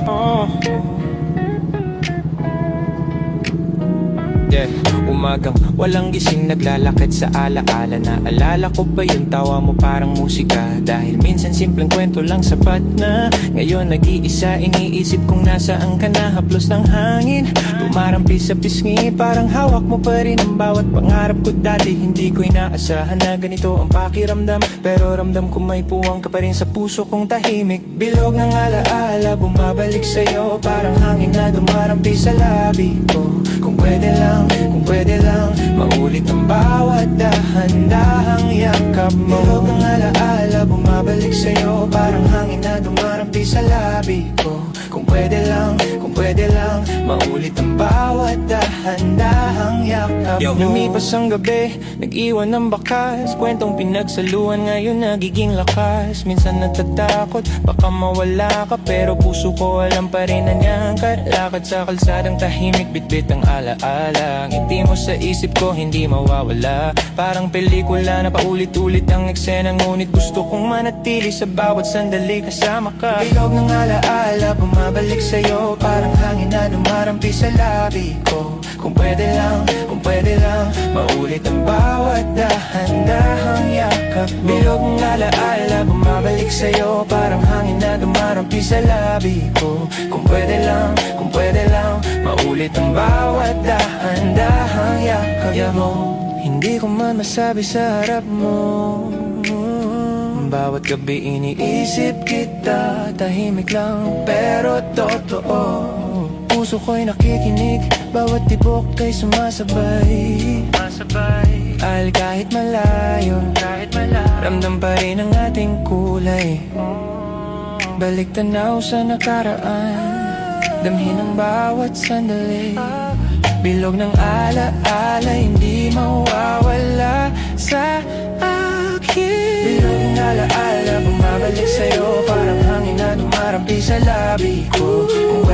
Oh. Yeah. Umagang walang gising, naglalakad sa alaala. Naalala ko pa yung tawa mo parang musika. Dahil minsan simpleng kwento lang sapat na. Ngayon nag-iisa, iniisip kung nasaan ka na. Haplos ng hangin, tumarampi sa pisngi. Parang hawak mo pa rin ang bawat pangarap ko dati. Hindi ko inaasahan na ganito ang pakiramdam. Pero ramdam ko may puwang ka pa rin sa puso kong tahimik. Bilog ng alaala, bumabalik sa'yo. Parang hangin na dumarampi sa labi ko. Kung pwede lang maulit ang bawat dahan-dahang yakap mo. Bilog ng alaala, bumabalik sa'yo. Parang hangin na dumarampi sa labi ko. Kung pwede lang maulit ang bawat dahan-dahang yakap mo. Lumipas ang gabi, nag-iwan ng bakas. Kwentong pinagsaluan ngayon nagiging lakas. Minsan natatakot, baka mawala ka. Pero puso ko alam pa rin na niyang kalakad sa kalsadang tahimik. Bitbit ang alaala, ngiti mo sa isip ko hindi mawawala. Parang pelikula na paulit-ulit ang eksena. Ngunit gusto kong manatili sa bawat sandali kasama ka. Bilog ng alaala, bumabalik sa'yo. Parang hangin na dumarampi sa labi ko. Kung pwede lang maulit ang bawat dahan-dahang yakap mo. Bilog ng alaala, bumabalik sa'yo. Parang hangin na dumarampi sa labi ko. Kung pwede lang maulit ang bawat dahan-dahang yakap mo. Hindi ko man masabi sa harap mo. Bawat gabi iniisip kita. Tahimik lang pero totoo. Puso ko'y nakikinig, bawat tibok ay sumasabay. Al kahit malayo, ramdam pa rin ang ating kulay. Balik tanaw sa nakaraan, damhin ang bawat sandali. Bilog ng alaala, hindi mawawala sa akin. Bilog ng alaala, bumabalik sa'yo. Parang hangin na dumarampi sa labi ko. Kung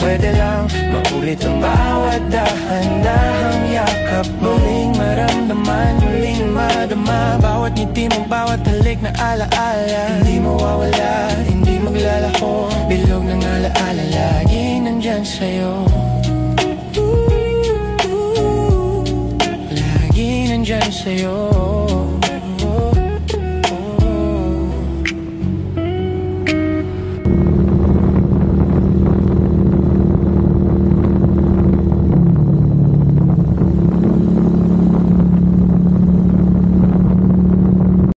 pwede lang maulit ang bawat dahan-dahang yakap. Muling maramdaman, muling madama. Bawat ngiti mo, bawat halik na alaala. Hindi mawawala, hindi maglalako. Bilog ng alaala, lagi nandyan sa'yo. Lagi nandyan sa'yo.